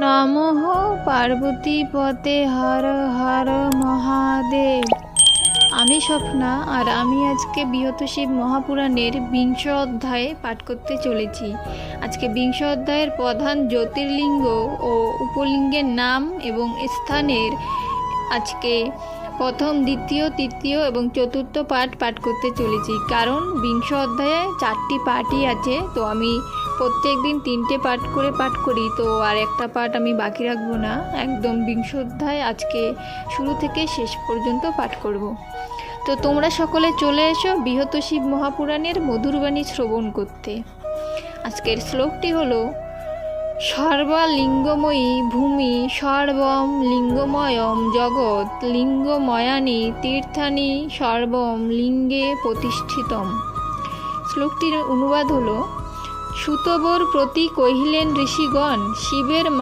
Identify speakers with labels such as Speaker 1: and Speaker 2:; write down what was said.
Speaker 1: নমঃ পার্বতীপতে হর হর মহাদেব। আমি স্বপ্না, আর আমি আজকে বৃহৎ শিব মহাপুরাণের 20 অধ্যায়ে পাঠ করতে চলেছি। আজকে 20 অধ্যায়ের প্রধান জ্যোতির্লিঙ্গ ও উপলিঙ্গের নাম এবং স্থানের আজকে প্রথম, দ্বিতীয়, তৃতীয় এবং চতুর্থ পাঠ করতে চলেছি। কারণ 20 অধ্যায়ে 4টি পাঠই আছে, তো আমি প্রত্যেক দিন 3টে পাঠ করে পাঠ করি, তো আর একটা পাঠ আমি বাকি রাখবো না। একদম 20 অধ্যায় আজকে শুরু থেকে শেষ পর্যন্ত পাঠ করব। তো তোমরা সকলে চলে এসো বৃহৎ শিব মহাপুরাণের মধুরবাণী শ্রবণ করতে। আজকের শ্লোকটি হলো: সর্বলিঙ্গময়ী ভূমি সর্বম লিঙ্গময়ম জগৎ লিঙ্গময়ানি তীর্থানি সর্বম লিঙ্গে প্রতিষ্ঠিতম। শ্লোকটির অনুবাদ হলো: সুতবর প্রতি কহিলেন ঋষিগণ, শিবের